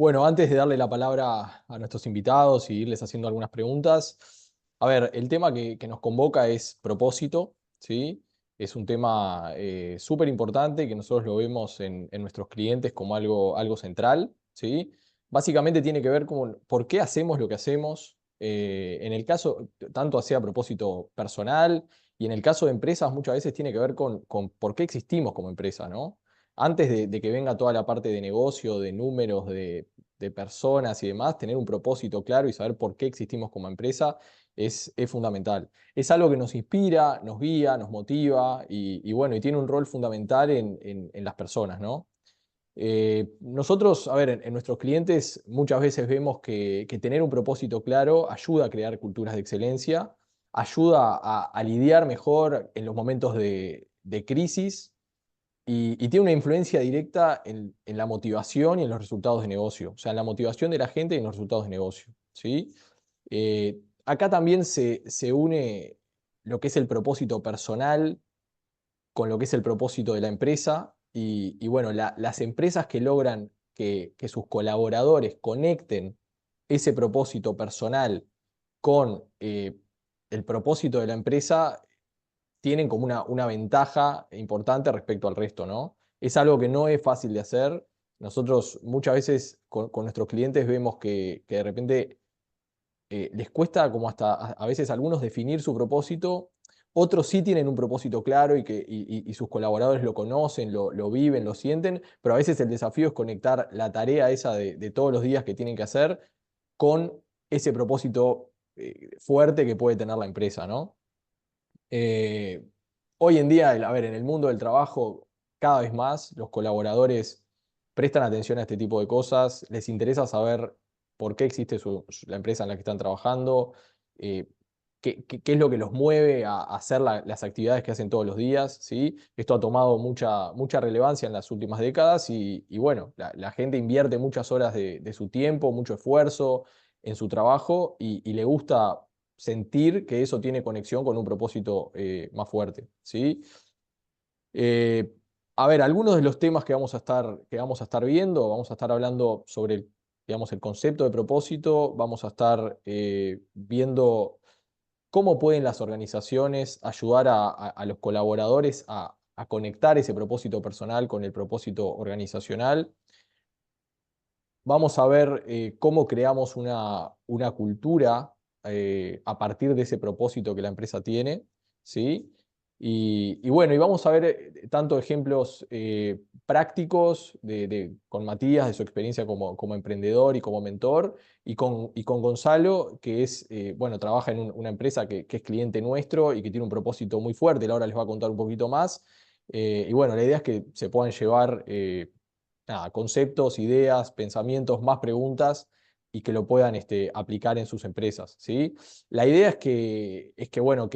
Bueno, antes de darle la palabra a nuestros invitados y irles haciendo algunas preguntas, a ver, el tema que nos convoca es propósito, ¿sí? Es un tema súper importante que nosotros lo vemos en nuestros clientes como algo central, ¿sí? Básicamente tiene que ver con por qué hacemos lo que hacemos, en el caso, tanto sea a propósito personal y en el caso de empresas muchas veces tiene que ver con por qué existimos como empresa, ¿no? Antes de que venga toda la parte de negocio, de números, de personas y demás, tener un propósito claro y saber por qué existimos como empresa es fundamental. Es algo que nos inspira, nos guía, nos motiva y bueno, y tiene un rol fundamental en las personas, ¿no? Nosotros, a ver, en nuestros clientes muchas veces vemos que tener un propósito claro ayuda a crear culturas de excelencia, ayuda a lidiar mejor en los momentos de crisis y tiene una influencia directa en la motivación y en los resultados de negocio. O sea, en la motivación de la gente y en los resultados de negocio. ¿Sí? Acá también se une lo que es el propósito personal con lo que es el propósito de la empresa. Y bueno, las empresas que logran que sus colaboradores conecten ese propósito personal con el propósito de la empresa tienen como una ventaja importante respecto al resto, ¿no? Es algo que no es fácil de hacer. Nosotros muchas veces con nuestros clientes vemos que de repente les cuesta como hasta a veces a algunos definir su propósito, otros sí tienen un propósito claro y sus colaboradores lo conocen, lo viven, lo sienten, pero a veces el desafío es conectar la tarea esa de todos los días que tienen que hacer con ese propósito fuerte que puede tener la empresa, ¿no? Eh, Hoy en día, a ver, en el mundo del trabajo, cada vez más los colaboradores prestan atención a este tipo de cosas, les interesa saber por qué existe la empresa en la que están trabajando, eh, qué es lo que los mueve a hacer las actividades que hacen todos los días, ¿sí? Esto ha tomado mucha relevancia en las últimas décadas y bueno, la gente invierte muchas horas de su tiempo, mucho esfuerzo en su trabajo y le gusta sentir que eso tiene conexión con un propósito más fuerte, ¿sí? Eh, a ver, algunos de los temas que vamos a estar viendo, vamos a estar hablando sobre digamos, el concepto de propósito, vamos a estar viendo cómo pueden las organizaciones ayudar a los colaboradores a conectar ese propósito personal con el propósito organizacional. Vamos a ver cómo creamos una cultura a partir de ese propósito que la empresa tiene, ¿sí? Y bueno, y vamos a ver tanto ejemplos prácticos con Matías, de su experiencia como emprendedor y como mentor, y con Gonzalo, que bueno, trabaja en una empresa que es cliente nuestro y que tiene un propósito muy fuerte. Él ahora les va a contar un poquito más. Y bueno, la idea es que se puedan llevar nada, conceptos, ideas, pensamientos, más preguntas y que lo puedan aplicar en sus empresas, ¿sí? La idea es que bueno,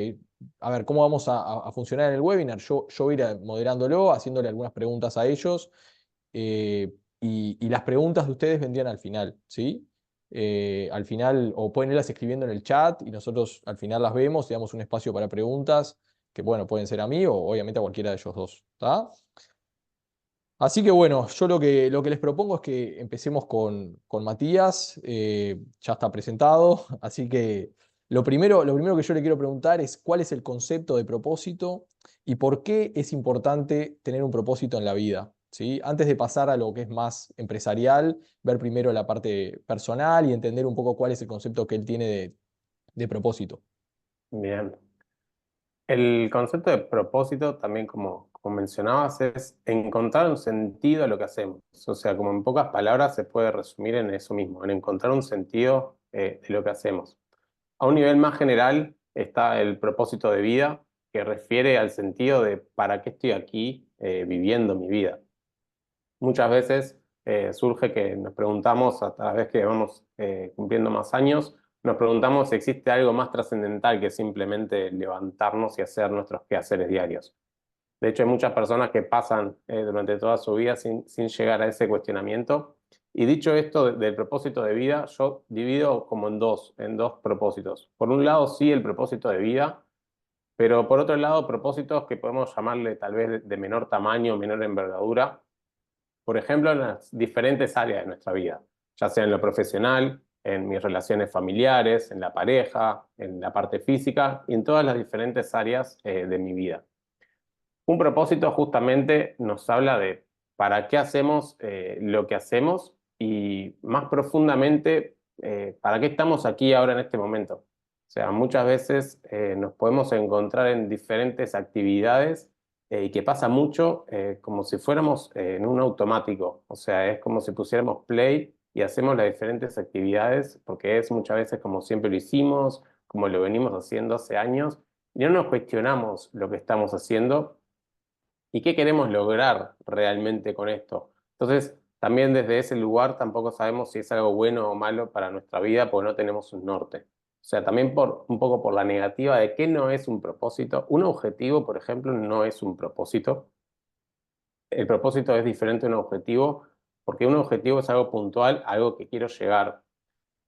a ver, ¿cómo vamos a funcionar en el webinar? Yo voy a ir moderándolo, haciéndole algunas preguntas a ellos y las preguntas de ustedes vendrían al final, ¿sí? Al final, o pueden irlas escribiendo en el chat y nosotros al final las vemos y damos un espacio para preguntas que, bueno, pueden ser a mí o obviamente a cualquiera de ellos dos, ¿está? Así que bueno, yo lo que les propongo es que empecemos con Matías, ya está presentado, así que lo primero que yo le quiero preguntar es cuál es el concepto de propósito y por qué es importante tener un propósito en la vida, ¿sí? Antes de pasar a lo que es más empresarial, ver primero la parte personal y entender un poco cuál es el concepto que él tiene de propósito. Bien. El concepto de propósito, también como mencionabas, es encontrar un sentido a lo que hacemos. O sea, como en pocas palabras se puede resumir en eso mismo, en encontrar un sentido de lo que hacemos. A un nivel más general está el propósito de vida, que refiere al sentido de para qué estoy aquí viviendo mi vida. Muchas veces surge que nos preguntamos, a través que vamos cumpliendo más años, nos preguntamos si existe algo más trascendental que simplemente levantarnos y hacer nuestros quehaceres diarios. De hecho, hay muchas personas que pasan durante toda su vida sin llegar a ese cuestionamiento. Y dicho esto del propósito de vida, yo divido como en dos propósitos. Por un lado, sí, el propósito de vida, pero por otro lado, propósitos que podemos llamarle tal vez de menor tamaño, menor envergadura, por ejemplo, en las diferentes áreas de nuestra vida. ya sea en lo profesional, en mis relaciones familiares, en la pareja, en la parte física y en todas las diferentes áreas de mi vida. Un propósito justamente nos habla de para qué hacemos lo que hacemos y más profundamente para qué estamos aquí ahora en este momento. O sea, muchas veces nos podemos encontrar en diferentes actividades y que pasa mucho como si fuéramos en un automático. O sea, es como si pusiéramos play y hacemos las diferentes actividades porque es muchas veces como siempre lo hicimos, como lo venimos haciendo hace años y no nos cuestionamos lo que estamos haciendo y qué queremos lograr realmente con esto. Entonces, también desde ese lugar tampoco sabemos si es algo bueno o malo para nuestra vida porque no tenemos un norte. O sea, también un poco por la negativa de qué no es un propósito. Un objetivo, por ejemplo, no es un propósito. El propósito es diferente a un objetivo porque un objetivo es algo puntual, algo que quiero llegar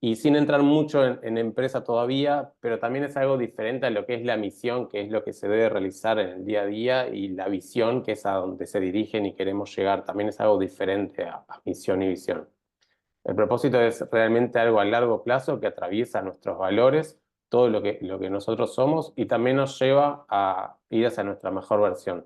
y sin entrar mucho en empresa todavía, pero también es algo diferente a lo que es la misión, que es lo que se debe realizar en el día a día, y la visión, que es a donde se dirigen y queremos llegar, también es algo diferente a misión y visión. El propósito es realmente algo a largo plazo que atraviesa nuestros valores, todo lo que nosotros somos y también nos lleva a ir hacia nuestra mejor versión.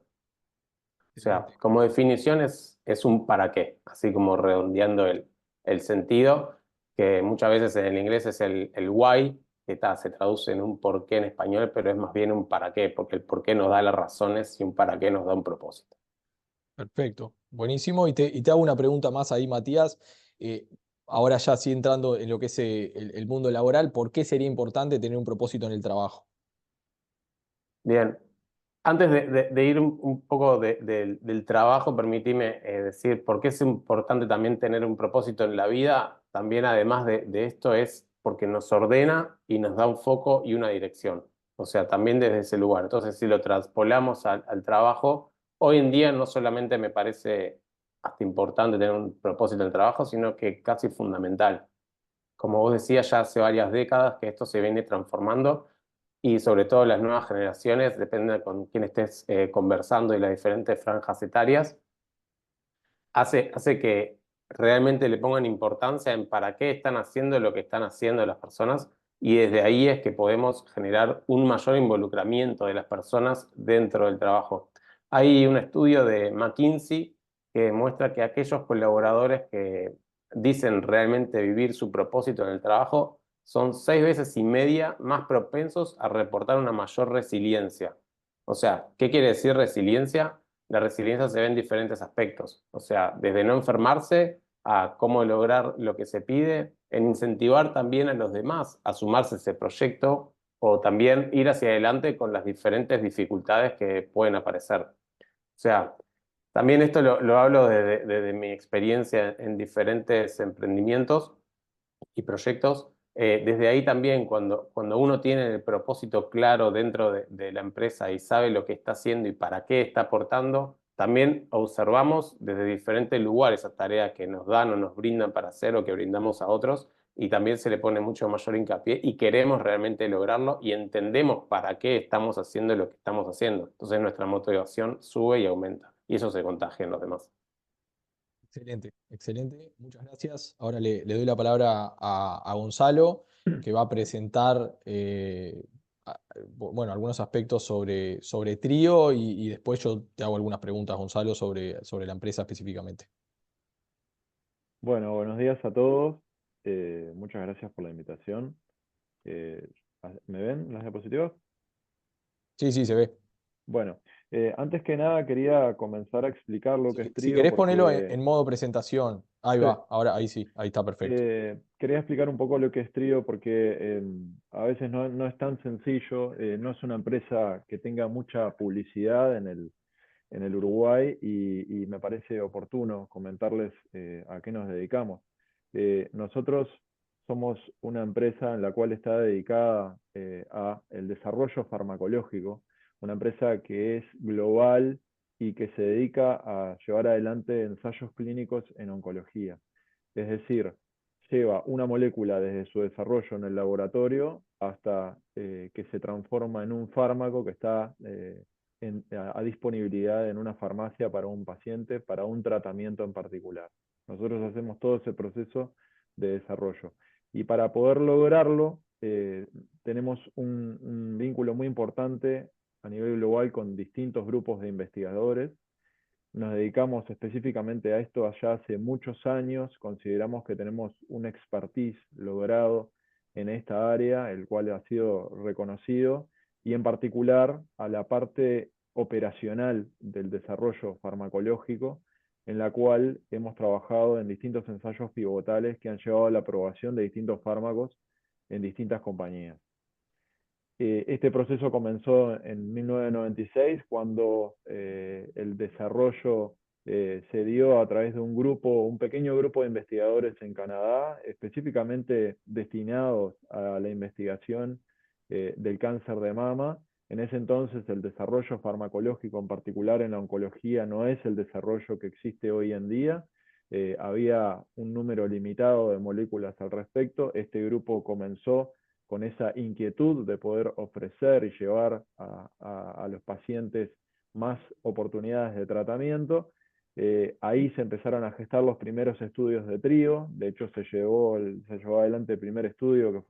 O sea, Excelente. como definición es un para qué, así como redondeando el sentido, que muchas veces en el inglés es el why, que se traduce en un por qué en español, pero es más bien un para qué, porque el por qué nos da las razones y un para qué nos da un propósito. Perfecto, buenísimo. Y te hago una pregunta más ahí, Matías. Eh, Ahora ya sí entrando en lo que es el mundo laboral, ¿por qué sería importante tener un propósito en el trabajo? Bien, antes de ir un poco del trabajo, permíteme decir por qué es importante también tener un propósito en la vida. También además de esto es porque nos ordena y nos da un foco y una dirección. O sea, también desde ese lugar. Entonces, si lo traspolamos al trabajo, hoy en día no solamente me parece hasta importante tener un propósito en el trabajo, sino que casi fundamental. Como vos decías, ya hace varias décadas que esto se viene transformando y sobre todo las nuevas generaciones, depende de con quién estés conversando y las diferentes franjas etarias, hace que realmente le pongan importancia en para qué están haciendo lo que están haciendo las personas y desde ahí es que podemos generar un mayor involucramiento de las personas dentro del trabajo. Hay un estudio de McKinsey que muestra que aquellos colaboradores que dicen realmente vivir su propósito en el trabajo son 6 veces y media más propensos a reportar una mayor resiliencia. O sea, ¿qué quiere decir resiliencia? La resiliencia se ve en diferentes aspectos, o sea, desde no enfermarse a cómo lograr lo que se pide, en incentivar también a los demás a sumarse a ese proyecto o también ir hacia adelante con las diferentes dificultades que pueden aparecer. O sea, también esto lo hablo desde mi experiencia en diferentes emprendimientos y proyectos. Desde ahí también, cuando uno tiene el propósito claro dentro de la empresa y sabe lo que está haciendo y para qué está aportando, también observamos desde diferentes lugares esas tareas que nos dan o nos brindan para hacer o que brindamos a otros y también se le pone mucho mayor hincapié y queremos realmente lograrlo y entendemos para qué estamos haciendo lo que estamos haciendo. Entonces nuestra motivación sube y aumenta y eso se contagia en los demás. Excelente, excelente. Muchas gracias. Ahora le doy la palabra a Gonzalo, que va a presentar bueno, algunos aspectos sobre Trío y después yo te hago algunas preguntas, Gonzalo, sobre la empresa específicamente. Bueno, buenos días a todos. Muchas gracias por la invitación. Eh, ¿Me ven las diapositivas? Sí, sí, se ve. Bueno, antes que nada quería comenzar a explicar lo que es Si Trío querés ponerlo porque en modo presentación, ahí sí, va, ahora ahí sí, ahí está perfecto. quería explicar un poco lo que es Trío porque a veces no es tan sencillo, no es una empresa que tenga mucha publicidad en el Uruguay y me parece oportuno comentarles a qué nos dedicamos. Nosotros somos una empresa en la cual está dedicada a el desarrollo farmacológico, una empresa que es global y que se dedica a llevar adelante ensayos clínicos en oncología. Es decir, lleva una molécula desde su desarrollo en el laboratorio hasta que se transforma en un fármaco que está a disponibilidad en una farmacia para un paciente, para un tratamiento en particular. Nosotros hacemos todo ese proceso de desarrollo. Y para poder lograrlo, tenemos un vínculo muy importante a nivel global con distintos grupos de investigadores. Nos dedicamos específicamente a esto allá hace muchos años, consideramos que tenemos un expertise logrado en esta área, el cual ha sido reconocido, y en particular a la parte operacional del desarrollo farmacológico, en la cual hemos trabajado en distintos ensayos pivotales que han llevado a la aprobación de distintos fármacos en distintas compañías. Este proceso comenzó en 1996, cuando el desarrollo se dio a través de un pequeño grupo de investigadores en Canadá, específicamente destinados a la investigación del cáncer de mama. En ese entonces el desarrollo farmacológico, en particular en la oncología, no es el desarrollo que existe hoy en día. Había un número limitado de moléculas al respecto. Este grupo comenzó con esa inquietud de poder ofrecer y llevar a los pacientes más oportunidades de tratamiento. Ahí se empezaron a gestar los primeros estudios de trío. De hecho, se llevó adelante el primer estudio que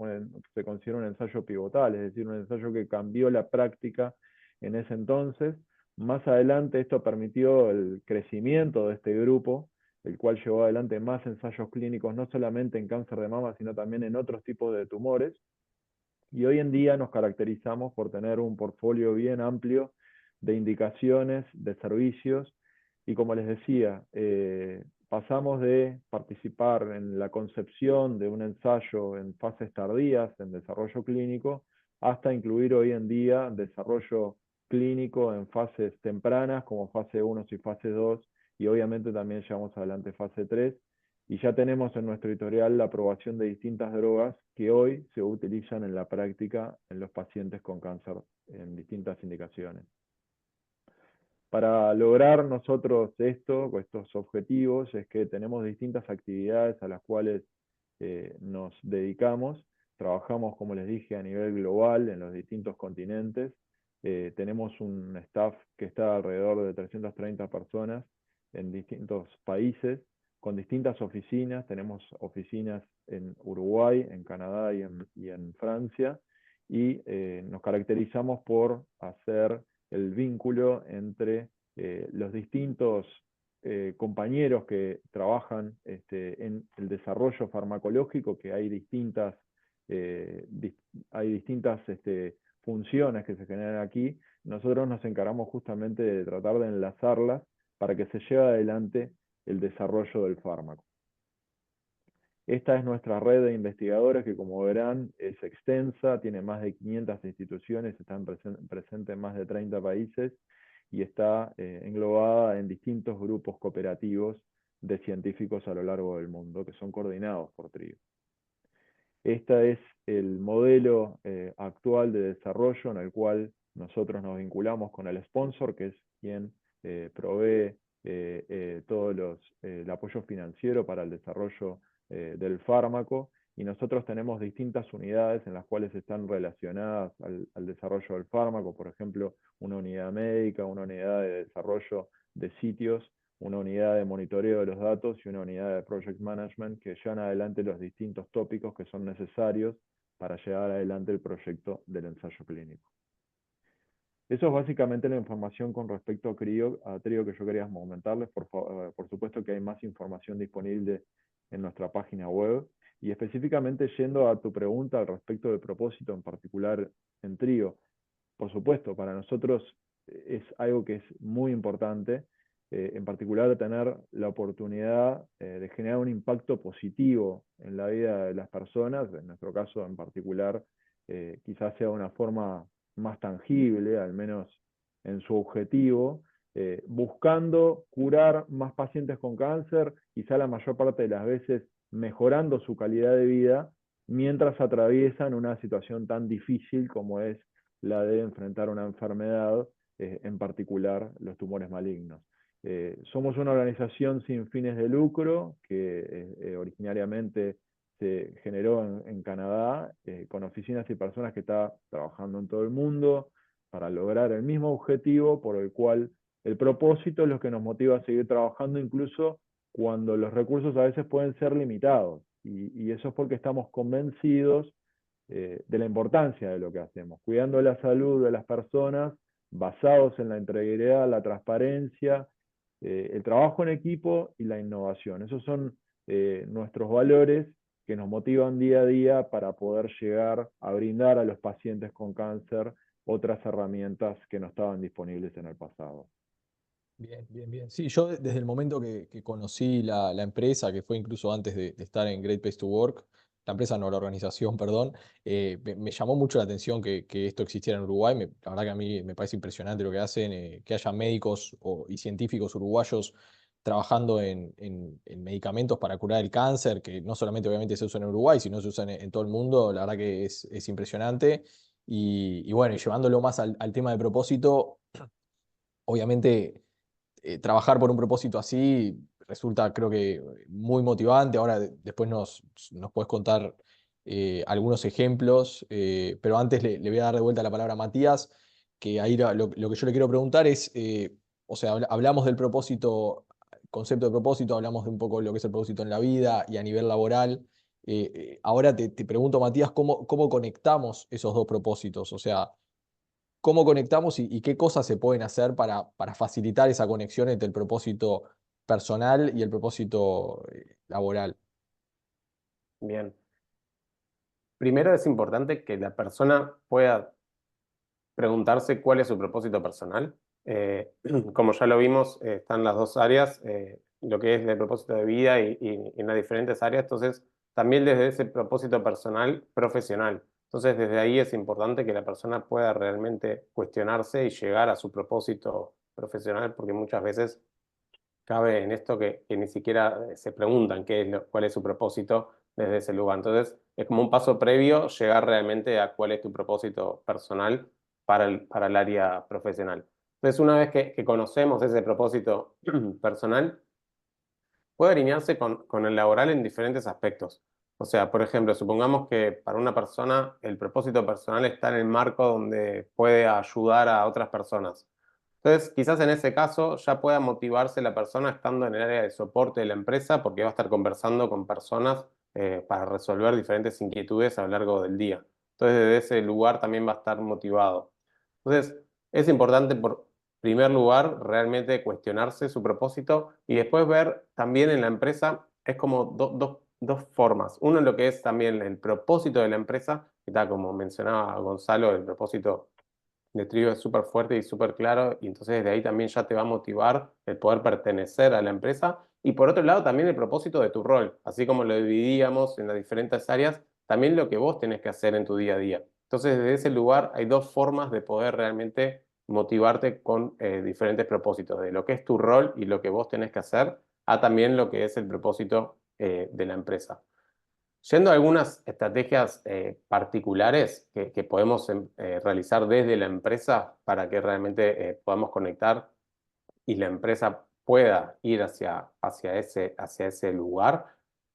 se considera un ensayo pivotal, es decir, un ensayo que cambió la práctica en ese entonces. Más adelante esto permitió el crecimiento de este grupo, el cual llevó adelante más ensayos clínicos, no solamente en cáncer de mama, sino también en otros tipos de tumores. Y hoy en día nos caracterizamos por tener un portfolio bien amplio de indicaciones, de servicios, y como les decía, pasamos de participar en la concepción de un ensayo en fases tardías, en desarrollo clínico, hasta incluir hoy en día desarrollo clínico en fases tempranas, como fase 1 y fase 2, y obviamente también llevamos adelante fase 3, y ya tenemos en nuestro historial la aprobación de distintas drogas que hoy se utilizan en la práctica en los pacientes con cáncer en distintas indicaciones. Para lograr nosotros estos objetivos, es que tenemos distintas actividades a las cuales nos dedicamos. Trabajamos, como les dije, a nivel global en los distintos continentes. Tenemos un staff que está alrededor de 330 personas en distintos países, con distintas oficinas. Tenemos oficinas en Uruguay, en Canadá y en Francia, y nos caracterizamos por hacer el vínculo entre los distintos compañeros que trabajan en el desarrollo farmacológico, que hay distintas funciones que se generan aquí. Nosotros nos encargamos justamente de tratar de enlazarlas para que se lleve adelante el desarrollo del fármaco. Esta es nuestra red de investigadores que, como verán, es extensa, tiene más de 500 instituciones, están presentes en más de 30 países y está englobada en distintos grupos cooperativos de científicos a lo largo del mundo, que son coordinados por TRIO. Este es el modelo actual de desarrollo en el cual nosotros nos vinculamos con el sponsor, que es quien provee todo el apoyo financiero para el desarrollo del fármaco, y nosotros tenemos distintas unidades en las cuales están relacionadas al desarrollo del fármaco. Por ejemplo, una unidad médica, una unidad de desarrollo de sitios, una unidad de monitoreo de los datos y una unidad de project management, que llevan adelante los distintos tópicos que son necesarios para llevar adelante el proyecto del ensayo clínico. Eso es básicamente la información con respecto a TRIO que yo quería comentarles. Por supuesto que hay más información disponible en nuestra página web, y específicamente yendo a tu pregunta al respecto del propósito en particular en TRIO. Por supuesto, para nosotros es algo que es muy importante, en particular tener la oportunidad de generar un impacto positivo en la vida de las personas. En nuestro caso en particular, quizás sea una forma más tangible, al menos en su objetivo, buscando curar más pacientes con cáncer, quizá la mayor parte de las veces mejorando su calidad de vida, mientras atraviesan una situación tan difícil como es la de enfrentar una enfermedad, en particular los tumores malignos. Somos una organización sin fines de lucro que originariamente se generó en Canadá, con oficinas y personas que están trabajando en todo el mundo para lograr el mismo objetivo, por el cual el propósito es lo que nos motiva a seguir trabajando, incluso cuando los recursos a veces pueden ser limitados. y eso es porque estamos convencidos de la importancia de lo que hacemos, cuidando la salud de las personas, basados en la integridad, la transparencia, el trabajo en equipo y la innovación. Esos son nuestros valores que nos motivan día a día para poder llegar a brindar a los pacientes con cáncer otras herramientas que no estaban disponibles en el pasado. Bien, bien, bien. Sí, yo desde el momento que conocí la empresa, que fue incluso antes de estar en Great Place to Work, la empresa no, la organización, perdón, me llamó mucho la atención que esto existiera en Uruguay. La verdad que a mí me parece impresionante lo que hacen, que haya médicos y científicos uruguayos trabajando en medicamentos para curar el cáncer, que no solamente obviamente se usan en Uruguay, sino se usan en todo el mundo. La verdad que es impresionante. Y bueno, y llevándolo más al tema de propósito, obviamente trabajar por un propósito así resulta, creo que, muy motivante. Ahora, después nos puedes contar algunos ejemplos, pero antes le voy a dar de vuelta la palabra a Matías, que ahí lo que yo le quiero preguntar es, o sea, hablamos del propósito, concepto de propósito, hablamos de un poco lo que es el propósito en la vida y a nivel laboral. Ahora te pregunto, Matías, ¿cómo conectamos esos dos propósitos? O sea, cómo conectamos y qué cosas se pueden hacer para facilitar esa conexión entre el propósito personal y el propósito laboral. Bien. Primero es importante que la persona pueda preguntarse cuál es su propósito personal. Como ya lo vimos, están las dos áreas, lo que es el propósito de vida y en las diferentes áreas. Entonces, también desde ese propósito personal, profesional. Entonces, desde ahí es importante que la persona pueda realmente cuestionarse y llegar a su propósito profesional, porque muchas veces cabe en esto que ni siquiera se preguntan cuál es su propósito desde ese lugar. Entonces, es como un paso previo llegar realmente a cuál es tu propósito personal para el área profesional. Entonces, una vez que conocemos ese propósito personal, puede alinearse con el laboral en diferentes aspectos. O sea, por ejemplo, supongamos que para una persona el propósito personal está en el marco donde puede ayudar a otras personas. Entonces, quizás en ese caso ya pueda motivarse la persona estando en el área de soporte de la empresa porque va a estar conversando con personas para resolver diferentes inquietudes a lo largo del día. Entonces, desde ese lugar también va a estar motivado. Entonces, es importante, por primer lugar, realmente cuestionarse su propósito y después ver también en la empresa, es como dos formas. Uno, lo que es también el propósito de la empresa, que está como mencionaba Gonzalo, el propósito de Trio es súper fuerte y súper claro, y entonces desde ahí también ya te va a motivar el poder pertenecer a la empresa. Y por otro lado, también el propósito de tu rol, así como lo dividíamos en las diferentes áreas, también lo que vos tenés que hacer en tu día a día. Entonces, desde ese lugar hay dos formas de poder realmente motivarte con diferentes propósitos, de lo que es tu rol y lo que vos tenés que hacer, a también lo que es el propósito de la empresa. Yendo a algunas estrategias particulares que podemos realizar desde la empresa para que realmente podamos conectar y la empresa pueda ir hacia ese lugar,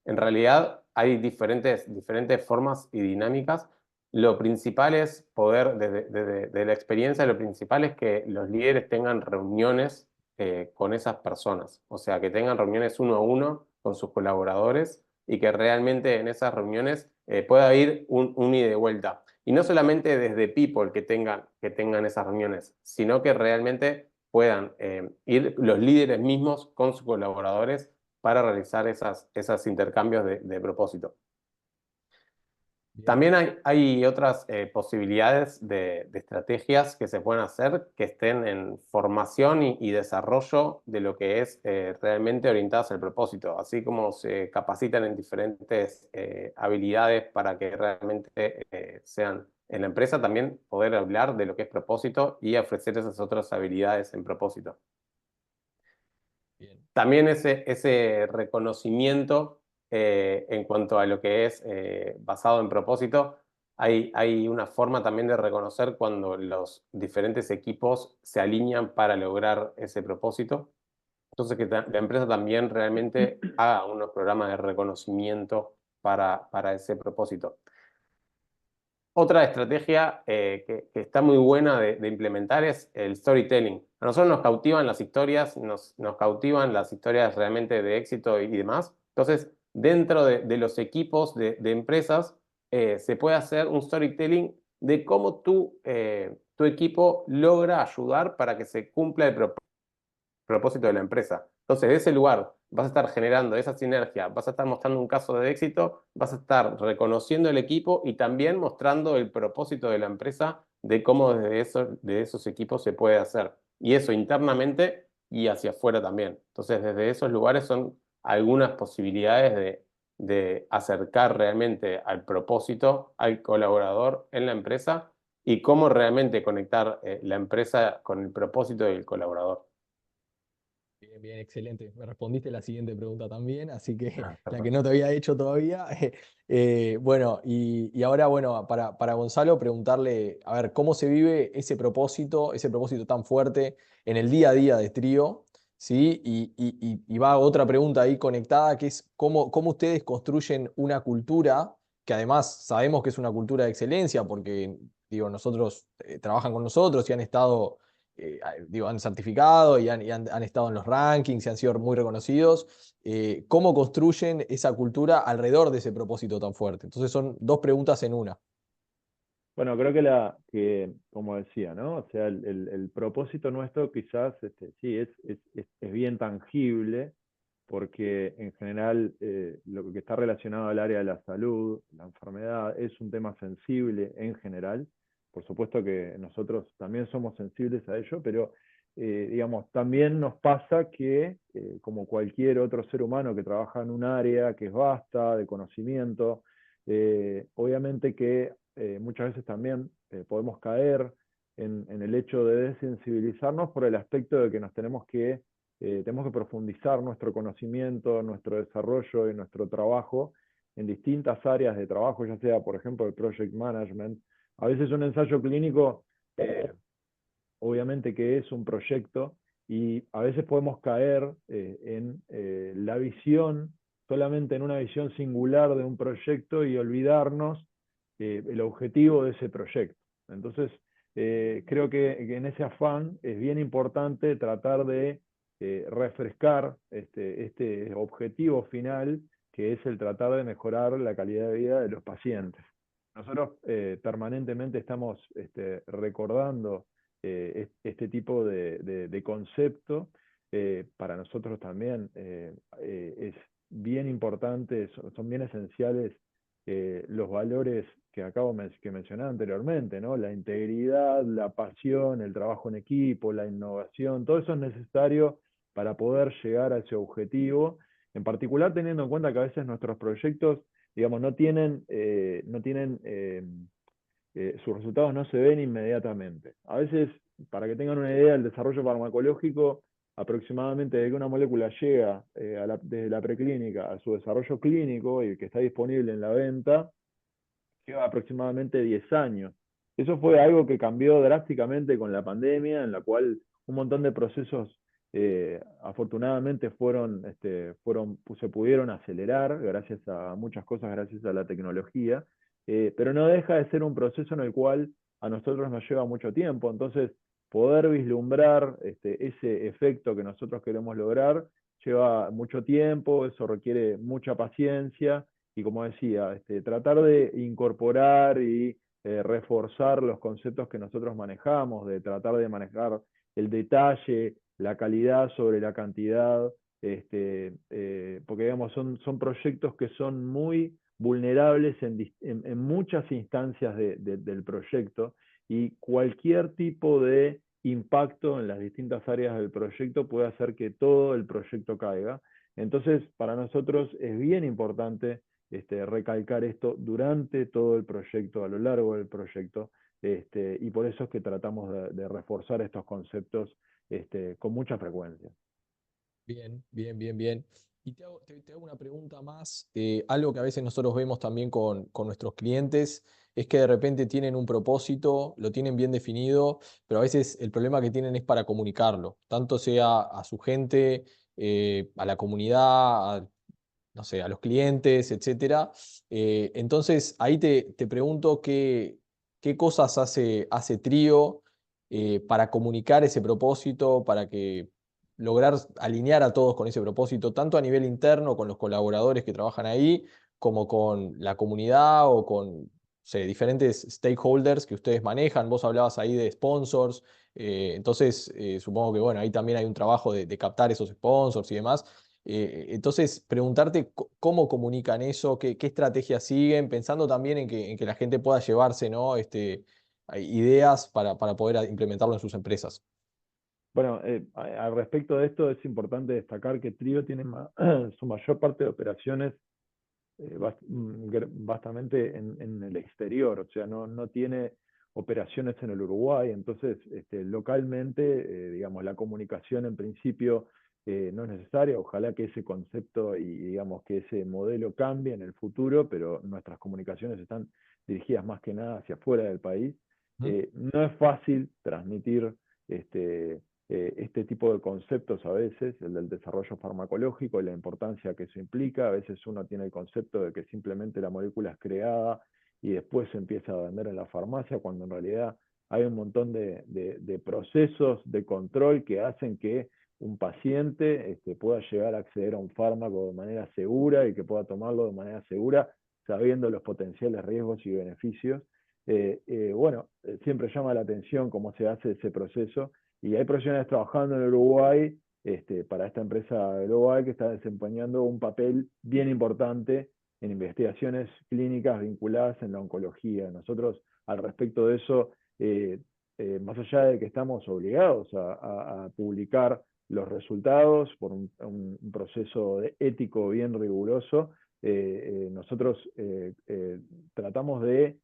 en realidad hay diferentes formas y dinámicas. Lo principal es poder, desde la experiencia, lo principal es que los líderes tengan reuniones con esas personas, o sea, que tengan reuniones uno a uno con sus colaboradores y que realmente en esas reuniones pueda ir un ida y de vuelta. Y no solamente desde People que tengan esas reuniones, sino que realmente puedan ir los líderes mismos con sus colaboradores para realizar esos intercambios de propósito. Bien. También hay otras posibilidades de estrategias que se pueden hacer que estén en formación y desarrollo de lo que es realmente orientadas al propósito, así como se capacitan en diferentes habilidades para que realmente sean en la empresa, también poder hablar de lo que es propósito y ofrecer esas otras habilidades en propósito. Bien. También ese reconocimiento en cuanto a lo que es basado en propósito, hay una forma también de reconocer cuando los diferentes equipos se alinean para lograr ese propósito. Entonces, que la empresa también realmente haga unos programas de reconocimiento para ese propósito. Otra estrategia que está muy buena de implementar es el storytelling. A nosotros nos cautivan las historias, nos cautivan las historias realmente de éxito y demás. Entonces, dentro de los equipos de empresas se puede hacer un storytelling de cómo tu equipo logra ayudar para que se cumpla el propósito de la empresa. Entonces, de ese lugar vas a estar generando esa sinergia, vas a estar mostrando un caso de éxito, vas a estar reconociendo el equipo y también mostrando el propósito de la empresa de cómo desde de esos equipos se puede hacer. Y eso internamente y hacia afuera también. Entonces, desde esos lugares son algunas posibilidades de acercar realmente al propósito, al colaborador en la empresa y cómo realmente conectar la empresa con el propósito del colaborador. Bien, bien, excelente. Me respondiste la siguiente pregunta también, así que la que Perfecto. no te había hecho todavía. Bueno, y ahora, bueno, para Gonzalo, preguntarle, a ver, ¿cómo se vive ese propósito tan fuerte en el día a día de Trío? ¿Sí? Y va otra pregunta ahí conectada, que es cómo ustedes construyen una cultura, que además sabemos que es una cultura de excelencia, porque, digo, nosotros trabajan con nosotros y han estado digo, han certificado y han estado en los rankings y han sido muy reconocidos. ¿Cómo construyen esa cultura alrededor de ese propósito tan fuerte? Entonces son dos preguntas en una. Bueno, creo que como decía, ¿no? O sea, el propósito nuestro quizás, sí, es bien tangible, porque en general lo que está relacionado al área de la salud, la enfermedad, es un tema sensible en general. Por supuesto que nosotros también somos sensibles a ello, pero digamos, también nos pasa que, como cualquier otro ser humano que trabaja en un área que es vasta, de conocimiento, obviamente que muchas veces también podemos caer en el hecho de desensibilizarnos por el aspecto de que tenemos que profundizar nuestro conocimiento, nuestro desarrollo y nuestro trabajo en distintas áreas de trabajo, ya sea, por ejemplo, el project management. A veces un ensayo clínico, obviamente que es un proyecto, y a veces podemos caer en la visión, solamente en una visión singular de un proyecto y olvidarnos el objetivo de ese proyecto. Entonces, creo que en ese afán es bien importante tratar de refrescar este objetivo final, que es el tratar de mejorar la calidad de vida de los pacientes. Nosotros permanentemente estamos recordando este tipo de concepto. Para nosotros también es bien importante, son bien esenciales los valores que que mencionaba anteriormente, ¿no? La integridad, la pasión, el trabajo en equipo, la innovación, todo eso es necesario para poder llegar a ese objetivo, en particular teniendo en cuenta que a veces nuestros proyectos, digamos, sus resultados no se ven inmediatamente. A veces, para que tengan una idea, el desarrollo farmacológico, aproximadamente de que una molécula llega desde la preclínica a su desarrollo clínico y que está disponible en la venta, lleva aproximadamente 10 años. Eso fue algo que cambió drásticamente con la pandemia, en la cual un montón de procesos afortunadamente se pudieron acelerar gracias a muchas cosas, gracias a la tecnología, pero no deja de ser un proceso en el cual a nosotros nos lleva mucho tiempo. Entonces, poder vislumbrar ese efecto que nosotros queremos lograr lleva mucho tiempo, eso requiere mucha paciencia y, como decía, tratar de incorporar y reforzar los conceptos que nosotros manejamos, de tratar de manejar el detalle, la calidad sobre la cantidad, porque digamos, son proyectos que son muy vulnerables en muchas instancias del proyecto, y cualquier tipo de impacto en las distintas áreas del proyecto puede hacer que todo el proyecto caiga. Entonces, para nosotros es bien importante recalcar esto durante todo el proyecto, a lo largo del proyecto, y por eso es que tratamos de reforzar estos conceptos con mucha frecuencia. Bien, bien, bien, bien. Y te hago una pregunta más. Algo que a veces nosotros vemos también con nuestros clientes es que de repente tienen un propósito, lo tienen bien definido, pero a veces el problema que tienen es para comunicarlo, tanto sea a su gente, a la comunidad, no sé, a los clientes, etcétera. Entonces, ahí te pregunto qué cosas hace Trío para comunicar ese propósito, para que lograr alinear a todos con ese propósito, tanto a nivel interno, con los colaboradores que trabajan ahí, como con la comunidad o con, no sé, diferentes stakeholders que ustedes manejan. Vos hablabas ahí de sponsors, entonces supongo que bueno, ahí también hay un trabajo de captar esos sponsors y demás. Entonces, preguntarte cómo comunican eso, qué estrategias siguen, pensando también en que la gente pueda llevarse, ¿no? Ideas para poder implementarlo en sus empresas. Bueno, al respecto de esto es importante destacar que Trio tiene su mayor parte de operaciones bastante en el exterior, o sea, no tiene operaciones en el Uruguay, entonces localmente, digamos, la comunicación en principio no es necesaria, ojalá que ese concepto y digamos que ese modelo cambie en el futuro, pero nuestras comunicaciones están dirigidas más que nada hacia afuera del país. Ujú. No es fácil transmitir este tipo de conceptos a veces, el del desarrollo farmacológico y la importancia que eso implica. A veces uno tiene el concepto de que simplemente la molécula es creada y después se empieza a vender en la farmacia, cuando en realidad hay un montón de procesos de control que hacen que un paciente pueda llegar a acceder a un fármaco de manera segura y que pueda tomarlo de manera segura, sabiendo los potenciales riesgos y beneficios. Bueno, siempre llama la atención cómo se hace ese proceso y hay profesionales trabajando en Uruguay para esta empresa global que está desempeñando un papel bien importante en investigaciones clínicas vinculadas en la oncología. Nosotros, al respecto de eso, más allá de que estamos obligados a publicar los resultados por un proceso ético bien riguroso, nosotros tratamos de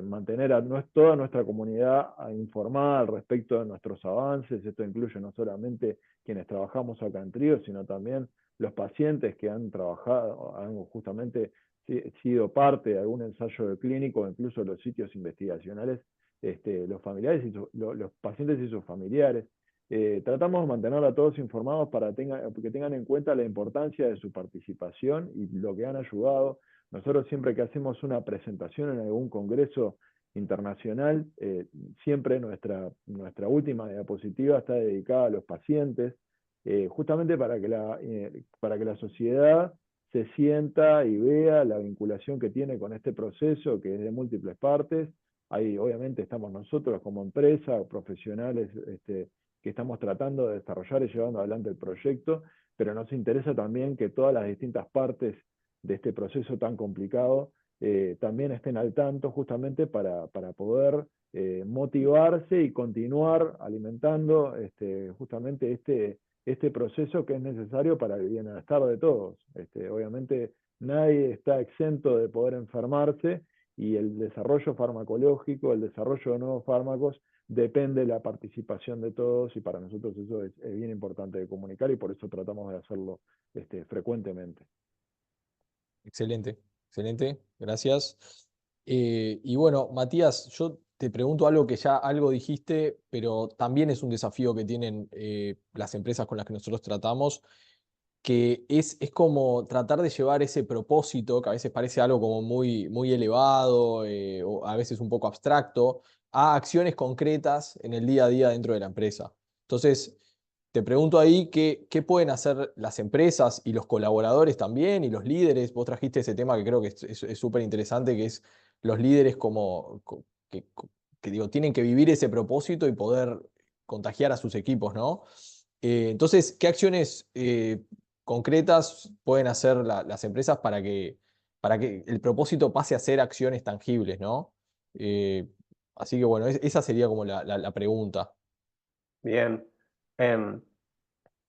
mantener a toda nuestra comunidad informada al respecto de nuestros avances. Esto incluye no solamente quienes trabajamos acá en Trío, sino también los pacientes que han trabajado, han justamente sido parte de algún ensayo clínico, incluso los sitios investigacionales, los familiares los pacientes y sus familiares. Tratamos de mantener a todos informados para que tengan en cuenta la importancia de su participación y lo que han ayudado. Nosotros siempre que hacemos una presentación en algún congreso internacional, siempre nuestra última diapositiva está dedicada a los pacientes, justamente para que la sociedad se sienta y vea la vinculación que tiene con este proceso, que es de múltiples partes. Ahí obviamente estamos nosotros como empresa, profesionales que estamos tratando de desarrollar y llevando adelante el proyecto, pero nos interesa también que todas las distintas partes de este proceso tan complicado también estén al tanto, justamente para poder motivarse y continuar alimentando justamente este proceso que es necesario para el bienestar de todos. Obviamente nadie está exento de poder enfermarse y el desarrollo farmacológico, el desarrollo de nuevos fármacos, depende de la participación de todos y para nosotros eso es bien importante de comunicar y por eso tratamos de hacerlo frecuentemente. Excelente, excelente, gracias. Y bueno, Matías, yo te pregunto algo que ya algo dijiste, pero también es un desafío que tienen las empresas con las que nosotros tratamos, que es como tratar de llevar ese propósito, que a veces parece algo como muy elevado o a veces un poco abstracto, a acciones concretas en el día a día dentro de la empresa. Entonces, te pregunto ahí qué pueden hacer las empresas y los colaboradores también y los líderes. Vos trajiste ese tema que creo que es súper interesante, que es los líderes que digo, tienen que vivir ese propósito y poder contagiar a sus equipos, ¿no? Entonces, ¿qué acciones concretas pueden hacer las empresas para que el propósito pase a ser acciones tangibles, ¿no? Eh, Así que bueno, esa sería como la pregunta. Bien. Em,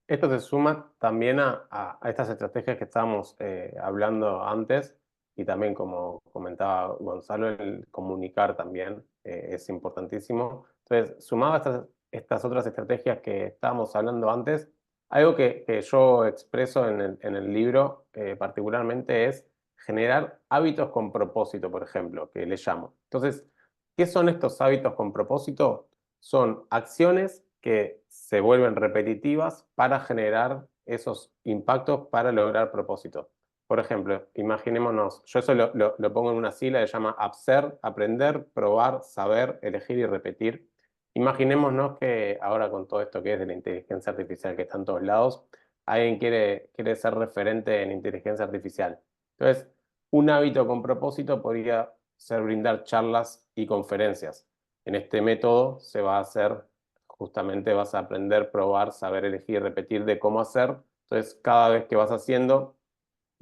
Esto se suma también a estas estrategias que estábamos hablando antes y también como comentaba Gonzalo, el comunicar también es importantísimo. Entonces, sumado a estas otras estrategias que estábamos hablando antes, algo que yo expreso en el libro particularmente es generar hábitos con propósito, por ejemplo, que le llamo. Entonces, ¿qué son estos hábitos con propósito? Son acciones que se vuelven repetitivas para generar esos impactos para lograr propósitos. Por ejemplo, imaginémonos, yo eso lo pongo en una sigla que se llama APSER, aprender, probar, saber, elegir y repetir. Imaginémonos que ahora con todo esto que es de la inteligencia artificial que está en todos lados, alguien quiere ser referente en inteligencia artificial. Entonces, un hábito con propósito podría ser brindar charlas y conferencias. En este método se va a hacer, justamente vas a aprender, probar, saber elegir, repetir de cómo hacer. Entonces, cada vez que vas haciendo,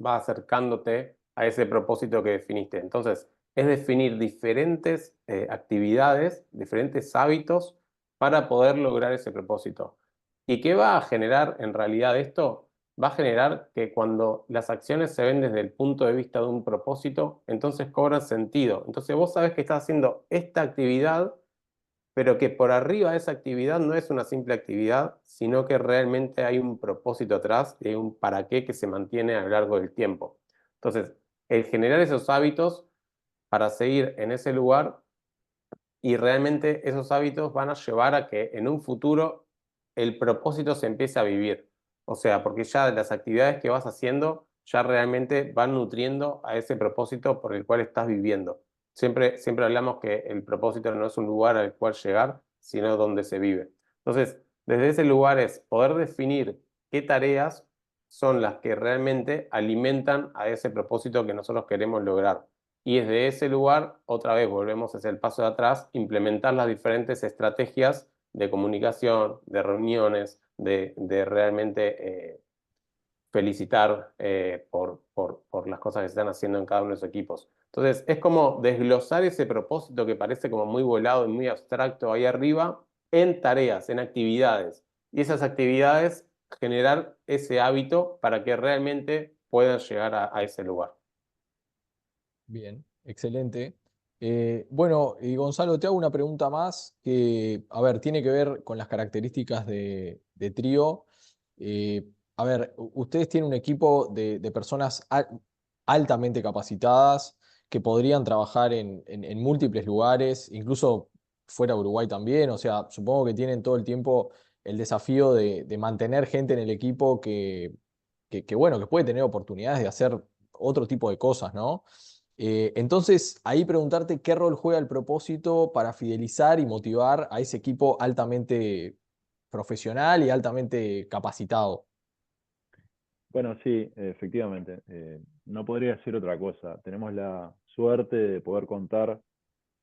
va acercándote a ese propósito que definiste. Entonces, es definir diferentes actividades, diferentes hábitos para poder lograr ese propósito. ¿Y qué va a generar en realidad esto? Va a generar que cuando las acciones se ven desde el punto de vista de un propósito, entonces cobran sentido. Entonces vos sabés que estás haciendo esta actividad, pero que por arriba de esa actividad no es una simple actividad, sino que realmente hay un propósito atrás y hay un para qué que se mantiene a lo largo del tiempo. Entonces, el generar esos hábitos para seguir en ese lugar y realmente esos hábitos van a llevar a que en un futuro el propósito se empiece a vivir. O sea, porque ya las actividades que vas haciendo ya realmente van nutriendo a ese propósito por el cual estás viviendo. Siempre hablamos que el propósito no es un lugar al cual llegar, sino donde se vive. Entonces, desde ese lugar es poder definir qué tareas son las que realmente alimentan a ese propósito que nosotros queremos lograr. Y desde ese lugar, otra vez volvemos hacia el paso de atrás, implementar las diferentes estrategias de comunicación, de reuniones, de realmente felicitar por las cosas que se están haciendo en cada uno de los equipos. Entonces, es como desglosar ese propósito que parece como muy volado y muy abstracto ahí arriba en tareas, en actividades. Y esas actividades generar ese hábito para que realmente puedan llegar a ese lugar. Bien, excelente. Bueno, y Gonzalo, te hago una pregunta más que, a ver, tiene que ver con las características de Trío. A ver, ustedes tienen un equipo de personas altamente capacitadas que podrían trabajar en múltiples lugares, incluso fuera de Uruguay también. O sea, supongo que tienen todo el tiempo el desafío de mantener gente en el equipo bueno, que puede tener oportunidades de hacer otro tipo de cosas, ¿no? Entonces, ahí preguntarte qué rol juega el propósito para fidelizar y motivar a ese equipo altamente profesional y altamente capacitado. Bueno, sí, efectivamente. No podría decir otra cosa. Tenemos la suerte de poder contar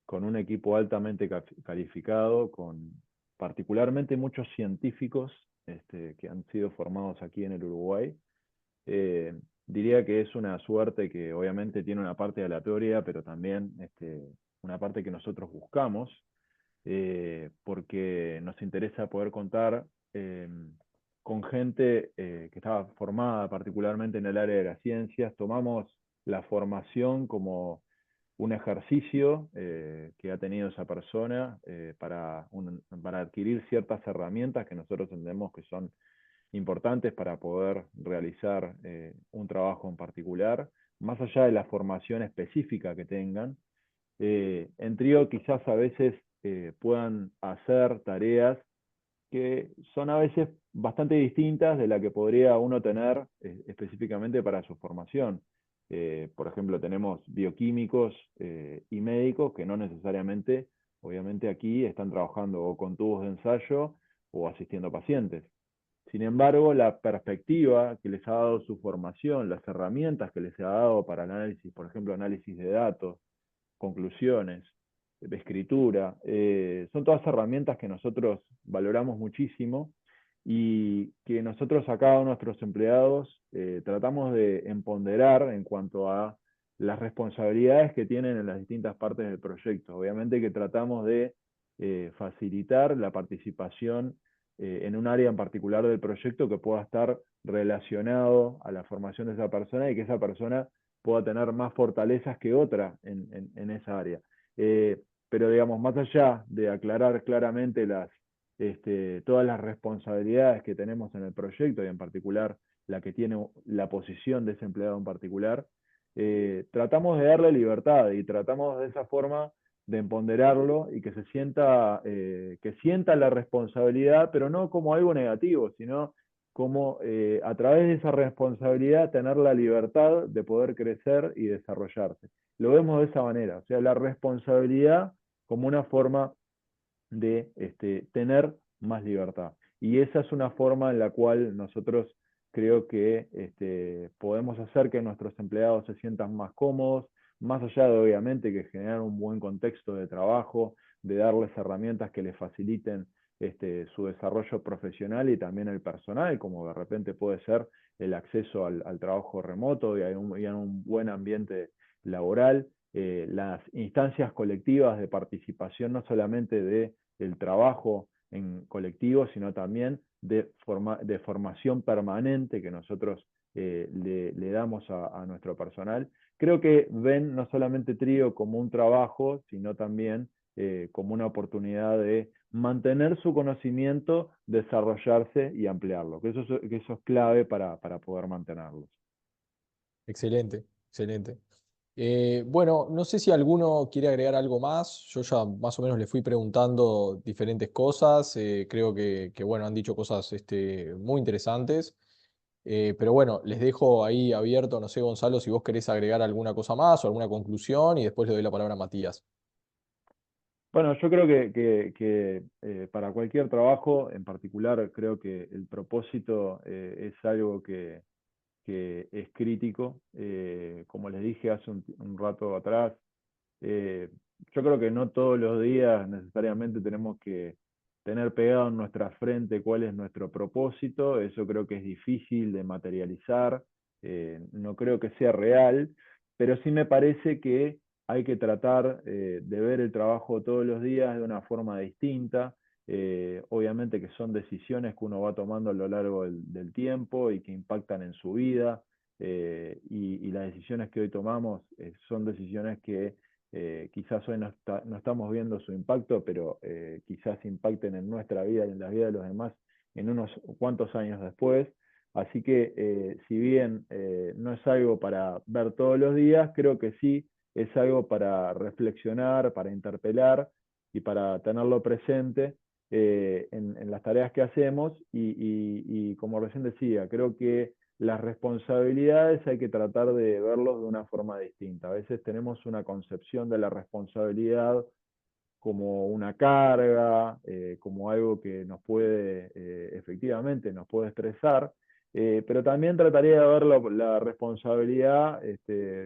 con un equipo altamente calificado, con particularmente muchos científicos que han sido formados aquí en el Uruguay. Diría que es una suerte que obviamente tiene una parte aleatoria, pero también una parte que nosotros buscamos, porque nos interesa poder contar eh, con gente que estaba formada particularmente en el área de las ciencias. Tomamos la formación como un ejercicio que ha tenido esa persona para adquirir ciertas herramientas que nosotros entendemos que son importantes para poder realizar un trabajo en particular, más allá de la formación específica que tengan. En trío quizás a veces puedan hacer tareas que son a veces bastante distintas de la que podría uno tener específicamente para su formación. Por ejemplo, tenemos bioquímicos y médicos que no necesariamente, obviamente aquí están trabajando o con tubos de ensayo o asistiendo pacientes. Sin embargo, la perspectiva que les ha dado su formación, las herramientas que les ha dado para el análisis, por ejemplo, análisis de datos, conclusiones, de escritura, son todas herramientas que nosotros valoramos muchísimo y que nosotros a cada uno de nuestros empleados tratamos de empoderar en cuanto a las responsabilidades que tienen en las distintas partes del proyecto. Obviamente que tratamos de facilitar la participación en un área en particular del proyecto que pueda estar relacionado a la formación de esa persona y que esa persona pueda tener más fortalezas que otra en esa área. Pero digamos, más allá de aclarar claramente todas las responsabilidades que tenemos en el proyecto y en particular la que tiene la posición de ese empleado en particular, tratamos de darle libertad y tratamos de esa forma de empoderarlo y que sienta la responsabilidad, pero no como algo negativo, sino como a través de esa responsabilidad tener la libertad de poder crecer y desarrollarse. Lo vemos de esa manera, o sea, la responsabilidad como una forma de tener más libertad. Y esa es una forma en la cual nosotros creo que podemos hacer que nuestros empleados se sientan más cómodos, más allá de obviamente que generar un buen contexto de trabajo, de darles herramientas que les faciliten su desarrollo profesional y también el personal, como de repente puede ser el acceso al trabajo remoto y a un buen ambiente laboral, las instancias colectivas de participación no solamente del trabajo en colectivo, sino también de formación permanente que nosotros le damos a nuestro personal. Creo que ven no solamente Trío como un trabajo, sino también como una oportunidad de mantener su conocimiento, desarrollarse y ampliarlo, que eso es clave para poder mantenerlos. Excelente, excelente. Bueno, no sé si alguno quiere agregar algo más. Yo ya más o menos le fui preguntando diferentes cosas. Creo que, bueno, han dicho cosas muy interesantes. Pero bueno, les dejo ahí abierto, no sé, Gonzalo, si vos querés agregar alguna cosa más o alguna conclusión y después le doy la palabra a Matías. Bueno, yo creo que para cualquier trabajo, en particular, creo que el propósito es algo que es crítico. Como les dije hace un rato atrás, eh, yo creo que no todos los días necesariamente tenemos que tener pegado en nuestra frente cuál es nuestro propósito. Eso creo que es difícil de materializar. No creo que sea real, pero sí me parece que hay que tratar de ver el trabajo todos los días de una forma distinta. Obviamente que son decisiones que uno va tomando a lo largo del tiempo y que impactan en su vida. Y las decisiones que hoy tomamos son decisiones que quizás hoy no estamos viendo su impacto, pero quizás impacten en nuestra vida y en la vida de los demás en unos cuantos años después. Así que si bien no es algo para ver todos los días, creo que sí es algo para reflexionar, para interpelar y para tenerlo presente en las tareas que hacemos. Y como recién decía, creo que las responsabilidades hay que tratar de verlos de una forma distinta. A veces tenemos una concepción de la responsabilidad como una carga, como algo que nos puede, efectivamente, nos puede estresar, pero también trataría de ver la responsabilidad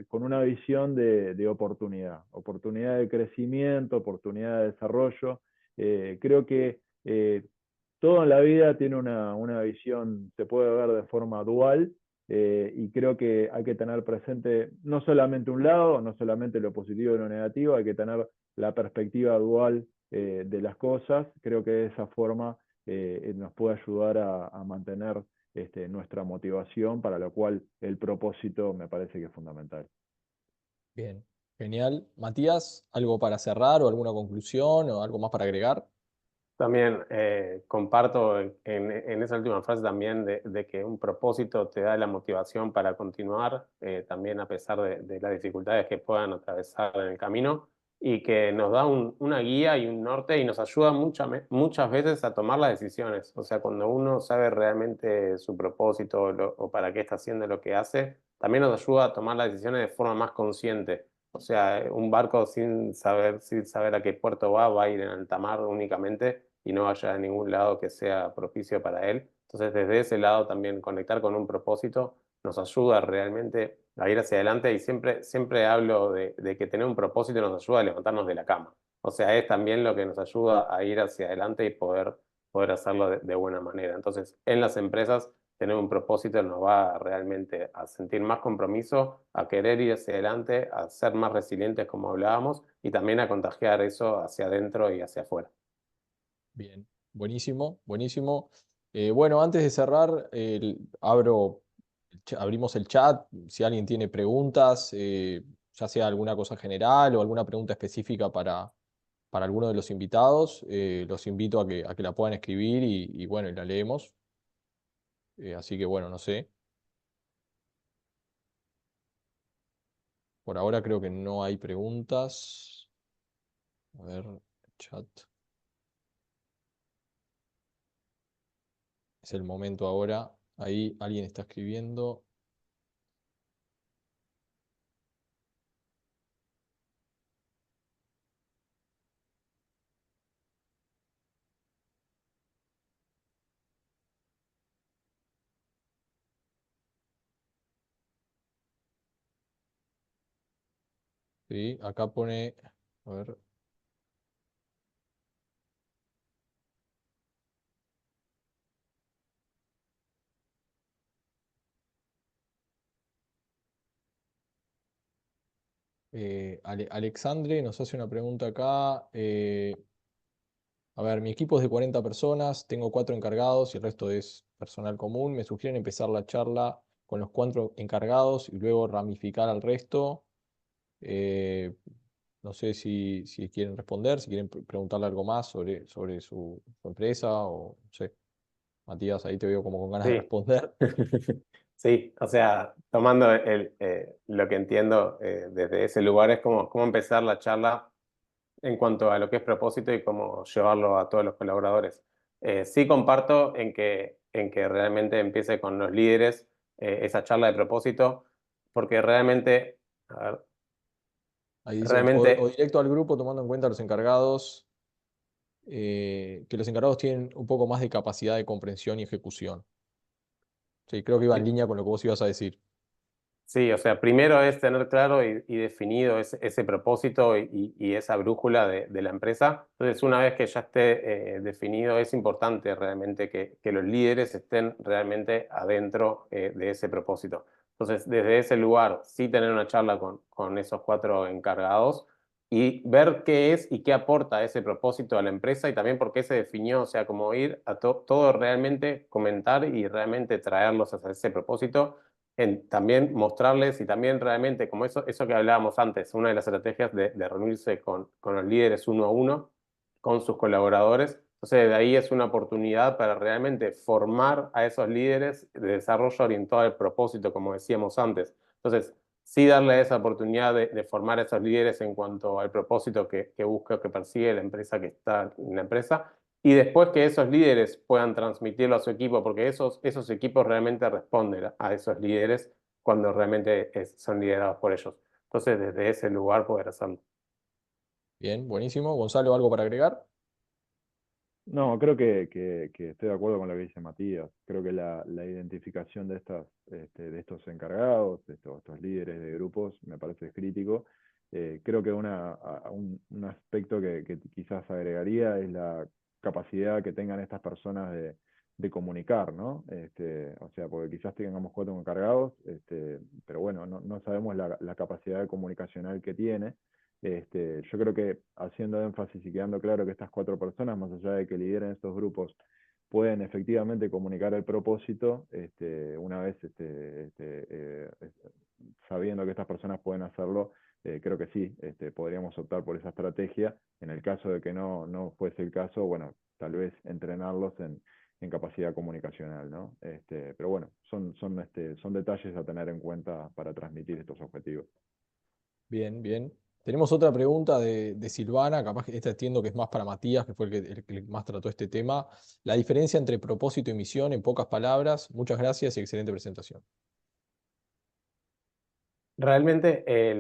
con una visión de oportunidad, oportunidad de crecimiento, oportunidad de desarrollo. Creo que todo en la vida tiene una visión, se puede ver de forma dual, y creo que hay que tener presente no solamente un lado, no solamente lo positivo y lo negativo, hay que tener la perspectiva dual de las cosas. Creo que de esa forma nos puede ayudar a mantener nuestra motivación, para lo cual el propósito me parece que es fundamental. Bien, genial. Matías, ¿algo para cerrar o alguna conclusión o algo más para agregar? También comparto en esa última frase también de que un propósito te da la motivación para continuar, también a pesar de las dificultades que puedan atravesar en el camino, y que nos da una guía y un norte y nos ayuda muchas veces a tomar las decisiones. O sea, cuando uno sabe realmente su propósito o para qué está haciendo lo que hace, también nos ayuda a tomar las decisiones de forma más consciente. O sea, un barco sin saber a qué puerto va a ir en alta mar únicamente y no haya ningún lado que sea propicio para él. Entonces, desde ese lado también conectar con un propósito nos ayuda realmente a ir hacia adelante, y siempre hablo de que tener un propósito nos ayuda a levantarnos de la cama. O sea, es también lo que nos ayuda a ir hacia adelante y poder hacerlo de buena manera. Entonces, en las empresas, tener un propósito nos va realmente a sentir más compromiso, a querer ir hacia adelante, a ser más resilientes, como hablábamos, y también a contagiar eso hacia adentro y hacia afuera. Bien, buenísimo, buenísimo. Bueno, antes de cerrar, abrimos el chat. Si alguien tiene preguntas, ya sea alguna cosa general o alguna pregunta específica para alguno de los invitados, los invito a que la puedan escribir y bueno, y la leemos. Así que bueno, no sé. Por ahora creo que no hay preguntas. A ver, chat. Es el momento ahora. Ahí alguien está escribiendo. ¿sí? Acá pone, a ver, Alexandre nos hace una pregunta acá. A ver, mi equipo es de 40 personas, tengo 4 encargados y el resto es personal común. Me sugieren empezar la charla con los 4 encargados y luego ramificar al resto. Eh, no sé si quieren responder, si quieren preguntarle algo más sobre su empresa o no sé. Matías, ahí te veo como con ganas de Sí. responder. Sí, o sea, tomando lo que entiendo desde ese lugar es como cómo empezar la charla en cuanto a lo que es propósito y cómo llevarlo a todos los colaboradores. Sí comparto en que realmente empiece con los líderes esa charla de propósito, porque realmente, a ver, Ahí dicen, o realmente, directo al grupo tomando en cuenta los encargados, que los encargados tienen un poco más de capacidad de comprensión y ejecución. Sí, creo que iba en línea con lo que vos ibas a decir. sí, o sea, primero es tener claro y definido ese propósito y esa brújula de la empresa. Entonces, una vez que ya esté definido, es importante realmente que los líderes estén realmente adentro de ese propósito. Entonces, desde ese lugar, sí tener una charla con esos 4 encargados y ver qué es y qué aporta ese propósito a la empresa y también por qué se definió, o sea, como ir a todo realmente comentar y realmente traerlos hacia ese propósito también mostrarles y también realmente, como eso que hablábamos antes, una de las estrategias de reunirse con los líderes uno a uno, con sus colaboradores. Entonces, de ahí es una oportunidad para realmente formar a esos líderes de desarrollo orientado al propósito, como decíamos antes. Entonces, sí darle esa oportunidad de formar a esos líderes en cuanto al propósito que busca, que persigue la empresa que está en la empresa, y después que esos líderes puedan transmitirlo a su equipo, porque esos equipos realmente responden a esos líderes cuando realmente son liderados por ellos. Entonces, desde ese lugar poder hacerlo. Bien, buenísimo. Gonzalo, ¿algo para agregar? No, creo que estoy de acuerdo con lo que dice Matías. Creo que la identificación de de estos encargados, estos líderes de grupos, me parece crítico. Creo que un aspecto que quizás agregaría es la capacidad que tengan estas personas de comunicar, ¿no? O sea, porque quizás tengamos 4 encargados, pero bueno, no sabemos la capacidad comunicacional que tiene. Yo creo que haciendo énfasis y quedando claro que estas 4 personas, más allá de que lideren estos grupos, pueden efectivamente comunicar el propósito, una vez sabiendo que estas personas pueden hacerlo, creo que sí, podríamos optar por esa estrategia. En el caso de que no fuese el caso, bueno, tal vez entrenarlos en capacidad comunicacional, ¿no? Pero bueno, son detalles a tener en cuenta para transmitir estos objetivos. Bien, bien. Tenemos otra pregunta de Silvana, capaz que esta entiendo que es más para Matías, que fue el que más trató este tema. La diferencia entre propósito y misión en pocas palabras. Muchas gracias y excelente presentación. Realmente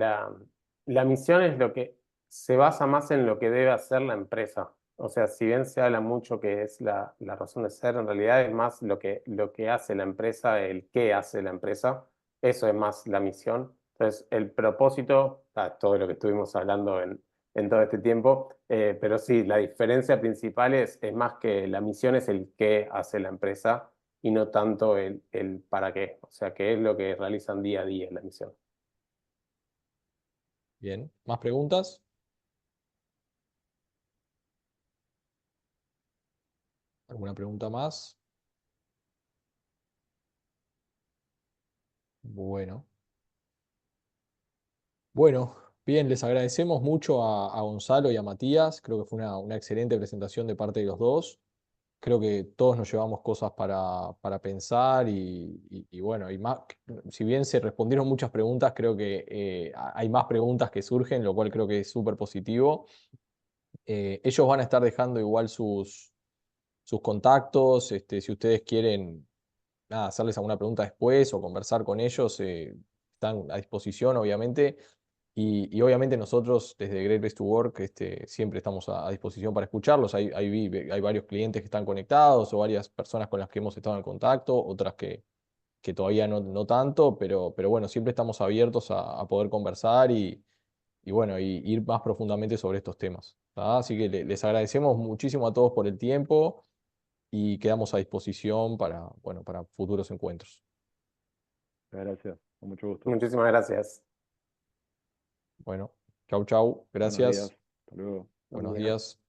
la misión es lo que se basa más en lo que debe hacer la empresa. O sea, si bien se habla mucho que es la razón de ser, en realidad es más lo que hace la empresa, el qué hace la empresa. Eso es más la misión. Entonces, el propósito, todo lo que estuvimos hablando en todo este tiempo, pero sí, la diferencia principal es más que la misión es el qué hace la empresa y no tanto el para qué. O sea, qué es lo que realizan día a día en la misión. Bien. ¿Más preguntas? ¿Alguna pregunta más? Bueno. Bueno, bien, les agradecemos mucho a Gonzalo y a Matías. Creo que fue una excelente presentación de parte de los dos. Creo que todos nos llevamos cosas para pensar y bueno, y más, si bien se respondieron muchas preguntas, creo que hay más preguntas que surgen, lo cual creo que es súper positivo. Ellos van a estar dejando igual sus contactos, si ustedes quieren nada, hacerles alguna pregunta después o conversar con ellos, están a disposición, obviamente. Y obviamente nosotros desde Great Place to Work siempre estamos a disposición para escucharlos. Hay varios clientes que están conectados o varias personas con las que hemos estado en contacto, otras que todavía no tanto, pero bueno, siempre estamos abiertos a poder conversar bueno, y ir más profundamente sobre estos temas. ¿Tá? Así que les agradecemos muchísimo a todos por el tiempo y quedamos a disposición para, bueno, para futuros encuentros. Gracias, con mucho gusto. Muchísimas gracias. Bueno, chau, chau, Buenos días, gracias, hasta luego. Buen buenos día. días.